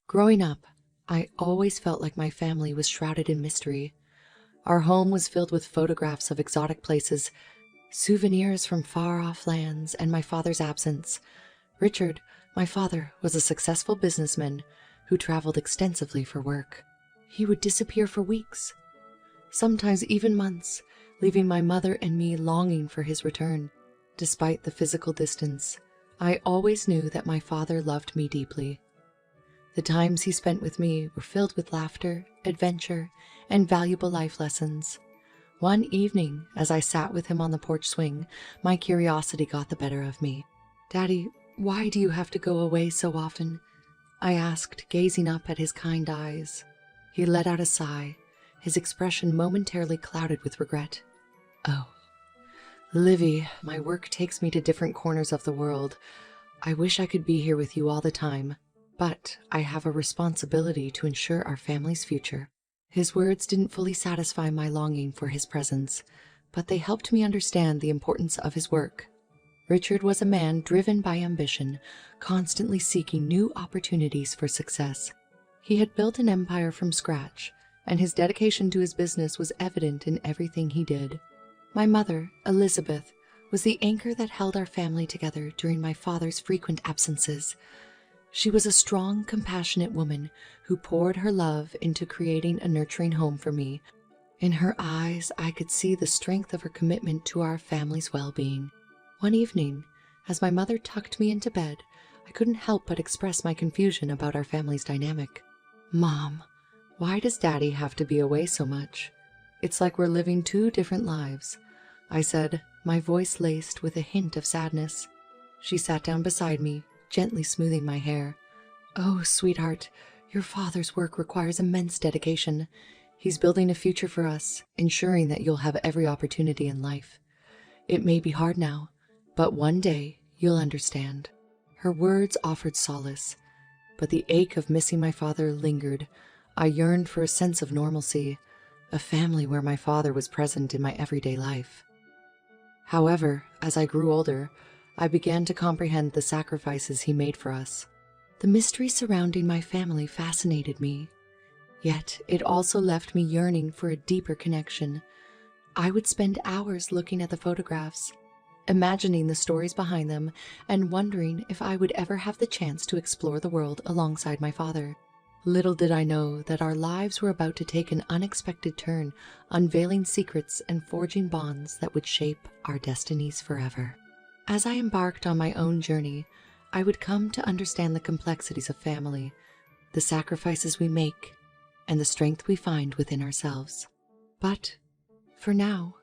Growing up, I always felt like my family was shrouded in mystery. Our home was filled with photographs of exotic places, souvenirs from far-off lands, and my father's absence. Richard, my father, was a successful businessman who traveled extensively for work. He would disappear for weeks, sometimes even months, leaving my mother and me longing for his return. Despite the physical distance, I always knew that my father loved me deeply. The times he spent with me were filled with laughter, adventure, and valuable life lessons. One evening, as I sat with him on the porch swing, my curiosity got the better of me. "Daddy, why do you have to go away so often?" I asked, gazing up at his kind eyes. He let out a sigh, his expression momentarily clouded with regret. "Oh, Livy, my work takes me to different corners of the world. I wish I could be here with you all the time, but I have a responsibility to ensure our family's future." His words didn't fully satisfy my longing for his presence, but they helped me understand the importance of his work. Richard was a man driven by ambition, constantly seeking new opportunities for success. He had built an empire from scratch, and his dedication to his business was evident in everything he did. My mother, Elizabeth, was the anchor that held our family together during my father's frequent absences. She was a strong, compassionate woman who poured her love into creating a nurturing home for me. In her eyes, I could see the strength of her commitment to our family's well-being. One evening, as my mother tucked me into bed, I couldn't help but express my confusion about our family's dynamic. "Mom, why does Daddy have to be away so much? It's like we're living two different lives," I said, my voice laced with a hint of sadness. She sat down beside me, gently smoothing my hair. "Oh, sweetheart, your father's work requires immense dedication. He's building a future for us, ensuring that you'll have every opportunity in life. It may be hard now, but one day you'll understand." Her words offered solace, but the ache of missing my father lingered. I yearned for a sense of normalcy, a family where my father was present in my everyday life. However, as I grew older, I began to comprehend the sacrifices he made for us. The mystery surrounding my family fascinated me, yet it also left me yearning for a deeper connection. I would spend hours looking at the photographs, imagining the stories behind them, and wondering if I would ever have the chance to explore the world alongside my father. Little did I know that our lives were about to take an unexpected turn, unveiling secrets and forging bonds that would shape our destinies forever. As I embarked on my own journey, I would come to understand the complexities of family, the sacrifices we make, and the strength we find within ourselves. But for now,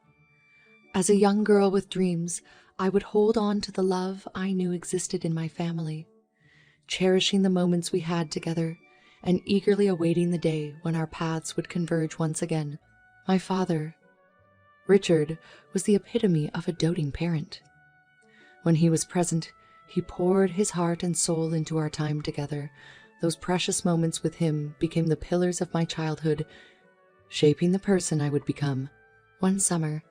as a young girl with dreams, I would hold on to the love I knew existed in my family, cherishing the moments we had together and eagerly awaiting the day when our paths would converge once again. My father, Richard, was the epitome of a doting parent. When he was present, he poured his heart and soul into our time together. Those precious moments with him became the pillars of my childhood, shaping the person I would become. One summer,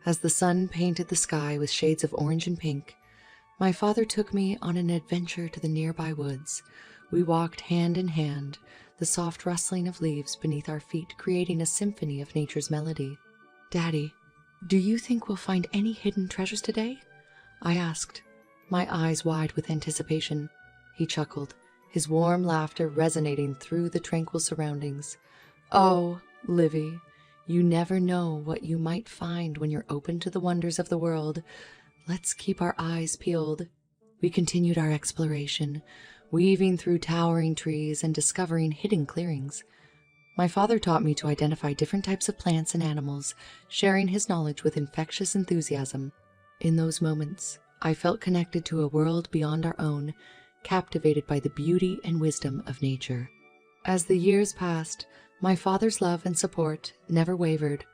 as the sun painted the sky with shades of orange and pink, my father took me on an adventure to the nearby woods. We walked hand in hand, the soft rustling of leaves beneath our feet creating a symphony of nature's melody. "Daddy, do you think we'll find any hidden treasures today?" I asked, my eyes wide with anticipation. He chuckled, his warm laughter resonating through the tranquil surroundings. "Oh, Livy, you never know what you might find when you're open to the wonders of the world. Let's keep our eyes peeled." We continued our exploration, weaving through towering trees and discovering hidden clearings. My father taught me to identify different types of plants and animals, sharing his knowledge with infectious enthusiasm. In those moments, I felt connected to a world beyond our own, captivated by the beauty and wisdom of nature. As the years passed, my father's love and support never wavered.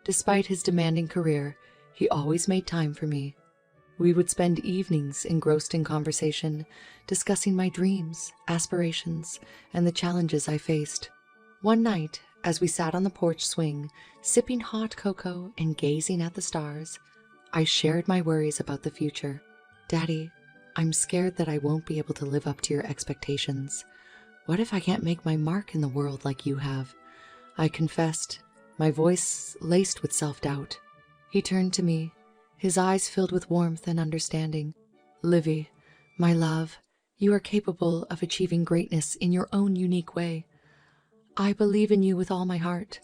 Despite his demanding career, he always made time for me. We would spend evenings engrossed in conversation, discussing my dreams, aspirations, and the challenges I faced. One night, as we sat on the porch swing, sipping hot cocoa and gazing at the stars, I shared my worries about the future. "Daddy, I'm scared that I won't be able to live up to your expectations. What if I can't make my mark in the world like you have? I confessed, my voice laced with self-doubt. He turned to me, his eyes filled with warmth and understanding. Livy, my love, you are capable of achieving greatness in your own unique way. I believe in you with all my heart.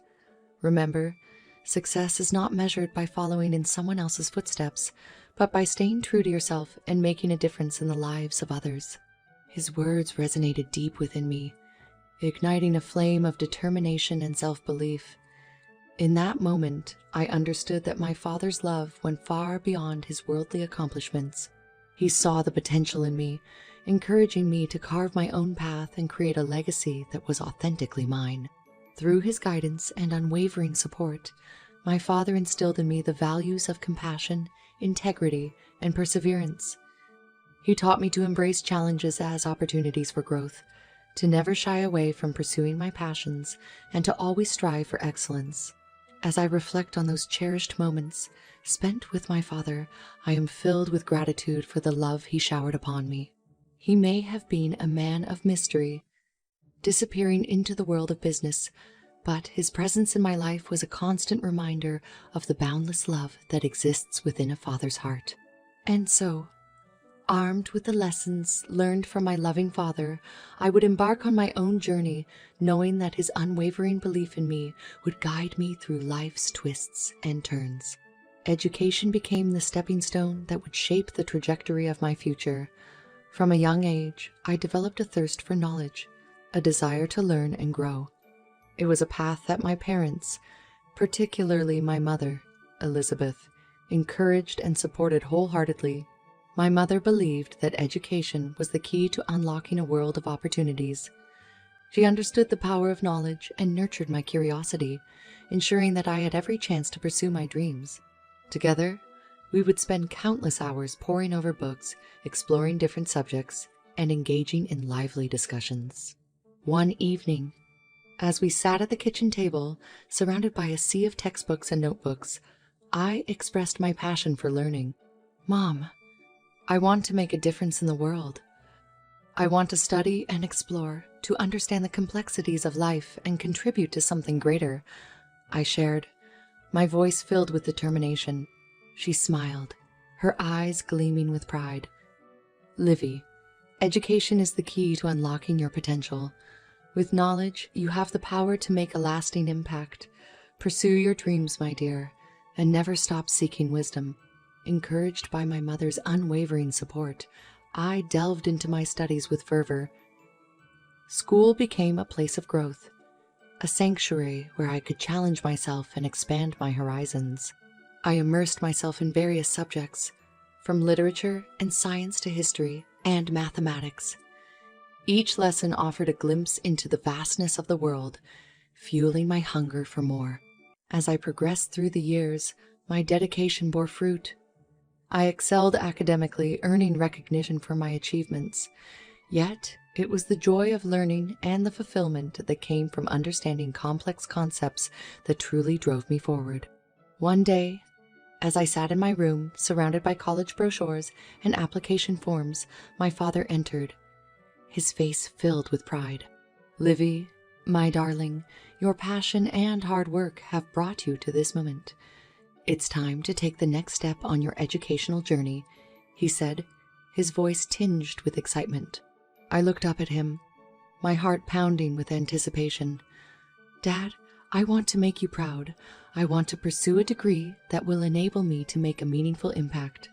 Remember, success is not measured by following in someone else's footsteps, but by staying true to yourself and making a difference in the lives of others. His words resonated deep within me, igniting a flame of determination and self-belief. In that moment, I understood that my father's love went far beyond his worldly accomplishments. He saw the potential in me, encouraging me to carve my own path and create a legacy that was authentically mine. Through his guidance and unwavering support, my father instilled in me the values of compassion, integrity, and perseverance. He taught me to embrace challenges as opportunities for growth, to never shy away from pursuing my passions, and to always strive for excellence. As I reflect on those cherished moments spent with my father, I am filled with gratitude for the love he showered upon me. He may have been a man of mystery, disappearing into the world of business, but his presence in my life was a constant reminder of the boundless love that exists within a father's heart. And so, armed with the lessons learned from my loving father, I would embark on my own journey, knowing that his unwavering belief in me would guide me through life's twists and turns. Education became the stepping stone that would shape the trajectory of my future. From a young age, I developed a thirst for knowledge, a desire to learn and grow. It was a path that my parents, particularly my mother, Elizabeth, encouraged and supported wholeheartedly. My mother believed that education was the key to unlocking a world of opportunities. She understood the power of knowledge and nurtured my curiosity, ensuring that I had every chance to pursue my dreams. Together, we would spend countless hours poring over books, exploring different subjects, and engaging in lively discussions. One evening, as we sat at the kitchen table, surrounded by a sea of textbooks and notebooks, I expressed my passion for learning. "Mom, I want to make a difference in the world. I want to study and explore, to understand the complexities of life and contribute to something greater," I shared, my voice filled with determination. She smiled, her eyes gleaming with pride. "Livy, education is the key to unlocking your potential. With knowledge, you have the power to make a lasting impact. Pursue your dreams, my dear, and never stop seeking wisdom." Encouraged by my mother's unwavering support, I delved into my studies with fervor. School became a place of growth, a sanctuary where I could challenge myself and expand my horizons. I immersed myself in various subjects, from literature and science to history and mathematics. Each lesson offered a glimpse into the vastness of the world, fueling my hunger for more. As I progressed through the years, my dedication bore fruit. I excelled academically, earning recognition for my achievements. Yet, it was the joy of learning and the fulfillment that came from understanding complex concepts that truly drove me forward. One day, as I sat in my room, surrounded by college brochures and application forms, my father entered, his face filled with pride. "Livy, my darling, your passion and hard work have brought you to this moment. It's time to take the next step on your educational journey," he said, his voice tinged with excitement. I looked up at him, my heart pounding with anticipation. "Dad, I want to make you proud. I want to pursue a degree that will enable me to make a meaningful impact.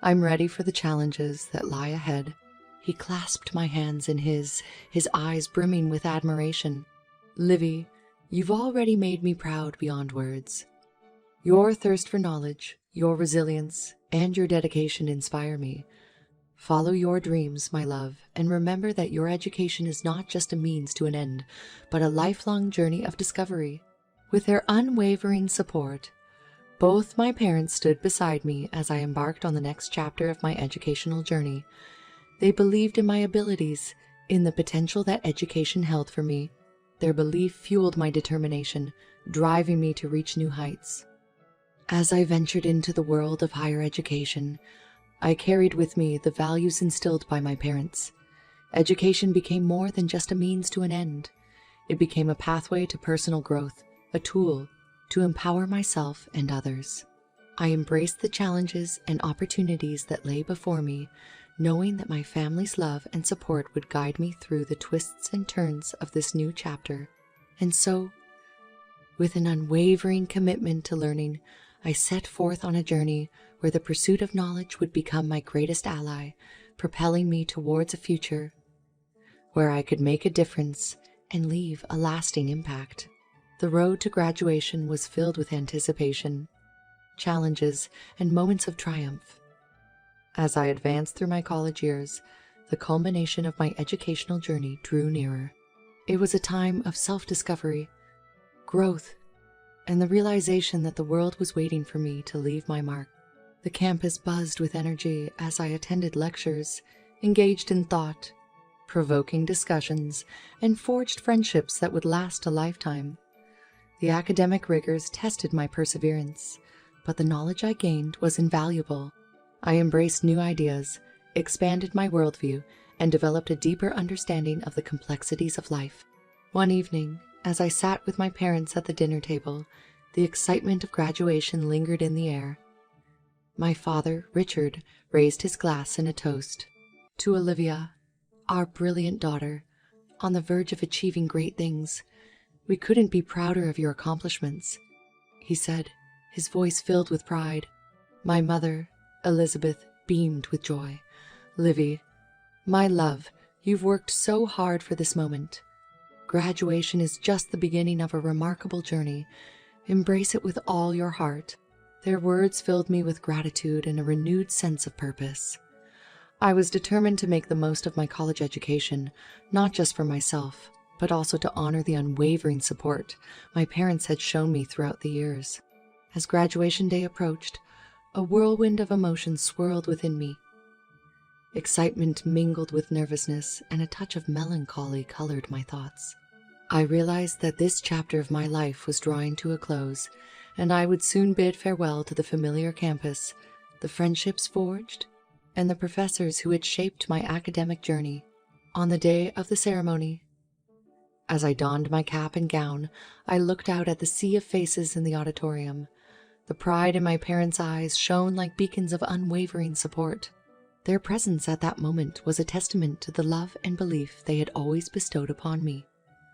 I'm ready for the challenges that lie ahead." He clasped my hands in his eyes brimming with admiration. "Livy, you've already made me proud beyond words. Your thirst for knowledge, your resilience, and your dedication inspire me. Follow your dreams, my love, and remember that your education is not just a means to an end, but a lifelong journey of discovery." With their unwavering support, both my parents stood beside me as I embarked on the next chapter of my educational journey. They believed in my abilities, in the potential that education held for me. Their belief fueled my determination, driving me to reach new heights. As I ventured into the world of higher education, I carried with me the values instilled by my parents. Education became more than just a means to an end. It became a pathway to personal growth, a tool to empower myself and others. I embraced the challenges and opportunities that lay before me, knowing that my family's love and support would guide me through the twists and turns of this new chapter. And so, with an unwavering commitment to learning, I set forth on a journey where the pursuit of knowledge would become my greatest ally, propelling me towards a future where I could make a difference and leave a lasting impact. The road to graduation was filled with anticipation, challenges, and moments of triumph. As I advanced through my college years, the culmination of my educational journey drew nearer. It was a time of self-discovery, growth, and the realization that the world was waiting for me to leave my mark. The campus buzzed with energy as I attended lectures, engaged in thought, provoking discussions, and forged friendships that would last a lifetime. The academic rigors tested my perseverance, but the knowledge I gained was invaluable. I embraced new ideas, expanded my worldview, and developed a deeper understanding of the complexities of life. One evening, as I sat with my parents at the dinner table, the excitement of graduation lingered in the air. My father, Richard, raised his glass in a toast. "To Olivia, our brilliant daughter, on the verge of achieving great things. We couldn't be prouder of your accomplishments," he said, his voice filled with pride. My mother, Elizabeth, beamed with joy. "Livy, my love, you've worked so hard for this moment. Graduation is just the beginning of a remarkable journey. Embrace it with all your heart." Their words filled me with gratitude and a renewed sense of purpose. I was determined to make the most of my college education, not just for myself, but also to honor the unwavering support my parents had shown me throughout the years. As graduation day approached, a whirlwind of emotions swirled within me. Excitement mingled with nervousness, and a touch of melancholy colored my thoughts. I realized that this chapter of my life was drawing to a close, and I would soon bid farewell to the familiar campus, the friendships forged, and the professors who had shaped my academic journey. On the day of the ceremony, as I donned my cap and gown, I looked out at the sea of faces in the auditorium. The pride in my parents' eyes shone like beacons of unwavering support. Their presence at that moment was a testament to the love and belief they had always bestowed upon me.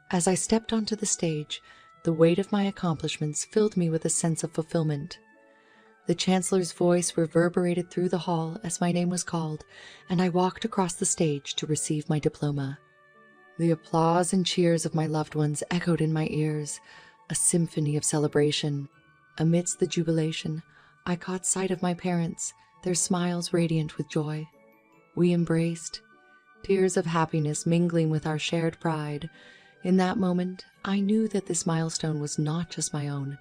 As I stepped onto the stage, the weight of my accomplishments filled me with a sense of fulfillment. The Chancellor's voice reverberated through the hall as my name was called, and I walked across the stage to receive my diploma. The applause and cheers of my loved ones echoed in my ears, a symphony of celebration. Amidst the jubilation, I caught sight of my parents, their smiles radiant with joy. We embraced, tears of happiness mingling with our shared pride. In that moment, I knew that this milestone was not just my own,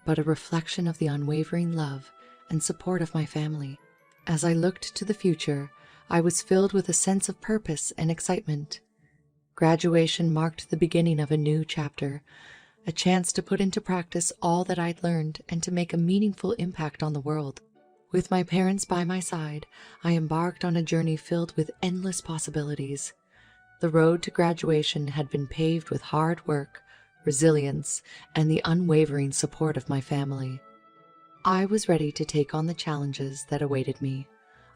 but a reflection of the unwavering love and support of my family. As I looked to the future, I was filled with a sense of purpose and excitement. Graduation marked the beginning of a new chapter, a chance to put into practice all that I'd learned and to make a meaningful impact on the world. With my parents by my side, I embarked on a journey filled with endless possibilities. The road to graduation had been paved with hard work, resilience, and the unwavering support of my family. I was ready to take on the challenges that awaited me,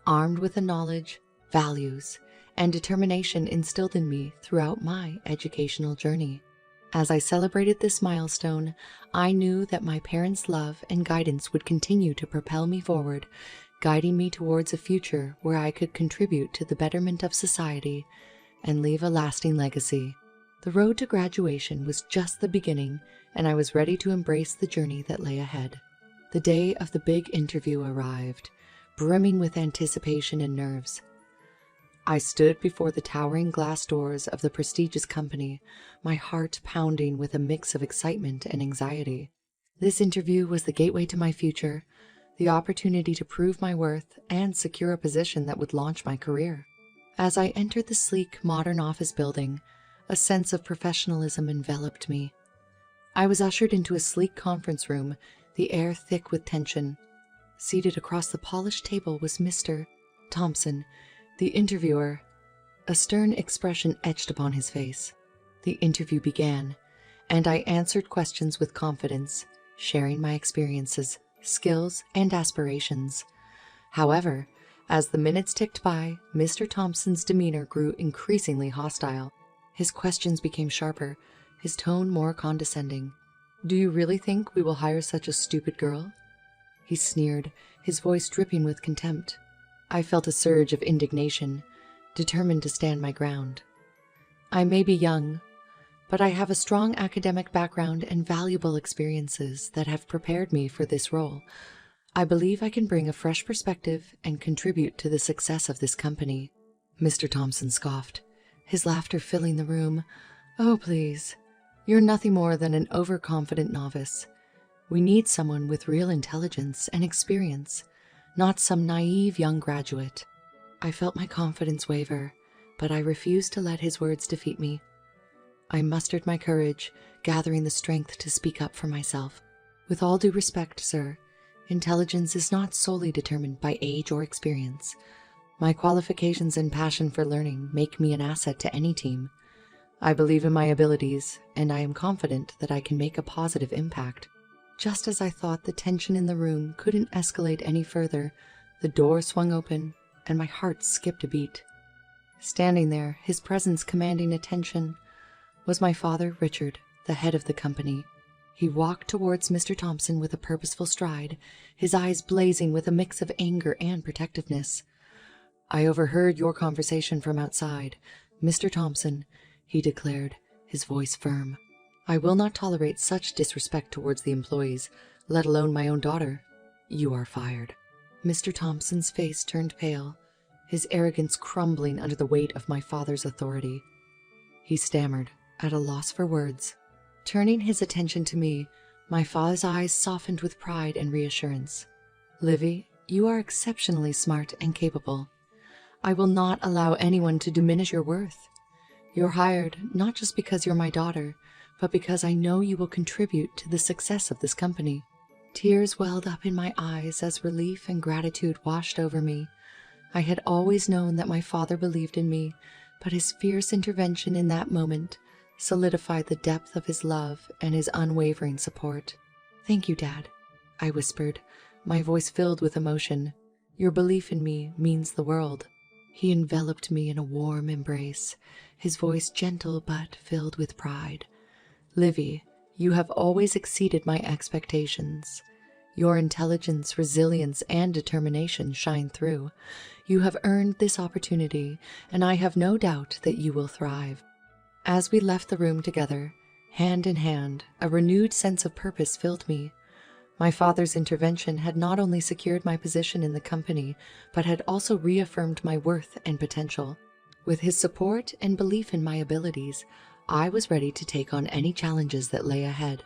armed with the knowledge, values, and determination instilled in me throughout my educational journey. As I celebrated this milestone, I knew that my parents' love and guidance would continue to propel me forward, guiding me towards a future where I could contribute to the betterment of society and leave a lasting legacy. The road to graduation was just the beginning, and I was ready to embrace the journey that lay ahead. The day of the big interview arrived, brimming with anticipation and nerves. I stood before the towering glass doors of the prestigious company, my heart pounding with a mix of excitement and anxiety. This interview was the gateway to my future, the opportunity to prove my worth and secure a position that would launch my career. As I entered the sleek, modern office building, a sense of professionalism enveloped me. I was ushered into a sleek conference room, the air thick with tension. Seated across the polished table was Mr. Thompson, the interviewer. A stern expression etched upon his face. The interview began, and I answered questions with confidence, sharing my experiences, skills, and aspirations. However, as the minutes ticked by, Mr. Thompson's demeanor grew increasingly hostile. His questions became sharper, his tone more condescending. "Do you really think we will hire such a stupid girl?" He sneered, his voice dripping with contempt. I felt a surge of indignation, determined to stand my ground. "I may be young, but I have a strong academic background and valuable experiences that have prepared me for this role. I believe I can bring a fresh perspective and contribute to the success of this company." Mr. Thompson scoffed, his laughter filling the room. "Oh, please. You're nothing more than an overconfident novice. We need someone with real intelligence and experience, not some naive young graduate." I felt my confidence waver, but I refused to let his words defeat me. I mustered my courage, gathering the strength to speak up for myself. "With all due respect, sir, intelligence is not solely determined by age or experience. My qualifications and passion for learning make me an asset to any team. I believe in my abilities, and I am confident that I can make a positive impact." Just as I thought the tension in the room couldn't escalate any further, the door swung open, and my heart skipped a beat. Standing there, his presence commanding attention, was my father, Richard, the head of the company. He walked towards Mr. Thompson with a purposeful stride, his eyes blazing with a mix of anger and protectiveness. "I overheard your conversation from outside, Mr. Thompson," he declared, his voice firm. "I will not tolerate such disrespect towards the employees, let alone my own daughter. You are fired." Mr. Thompson's face turned pale, his arrogance crumbling under the weight of my father's authority. He stammered, at a loss for words. Turning his attention to me, my father's eyes softened with pride and reassurance. "Livy, you are exceptionally smart and capable. I will not allow anyone to diminish your worth. You're hired not just because you're my daughter, but because I know you will contribute to the success of this company." Tears welled up in my eyes as relief and gratitude washed over me. I had always known that my father believed in me, but his fierce intervention in that moment solidified the depth of his love and his unwavering support. "Thank you, Dad," I whispered, my voice filled with emotion. "Your belief in me means the world." He enveloped me in a warm embrace, his voice gentle but filled with pride. "Livy, you have always exceeded my expectations. Your intelligence, resilience, and determination shine through. You have earned this opportunity, and I have no doubt that you will thrive." As we left the room together, hand in hand, a renewed sense of purpose filled me. My father's intervention had not only secured my position in the company, but had also reaffirmed my worth and potential. With his support and belief in my abilities, I was ready to take on any challenges that lay ahead.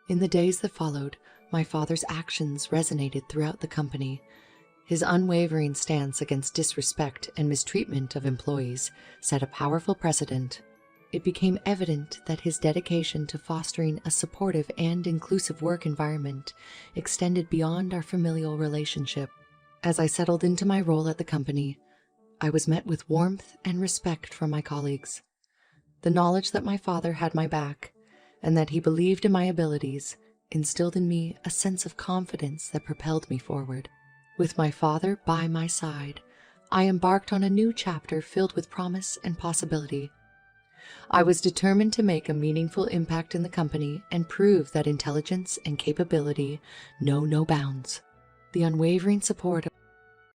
In the days that followed, my father's actions resonated throughout the company. His unwavering stance against disrespect and mistreatment of employees set a powerful precedent. It became evident that his dedication to fostering a supportive and inclusive work environment extended beyond our familial relationship. As I settled into my role at the company, I was met with warmth and respect from my colleagues. The knowledge that my father had my back and that he believed in my abilities instilled in me a sense of confidence that propelled me forward. With my father by my side, I embarked on a new chapter filled with promise and possibility. I was determined to make a meaningful impact in the company and prove that intelligence and capability know no bounds. The unwavering support of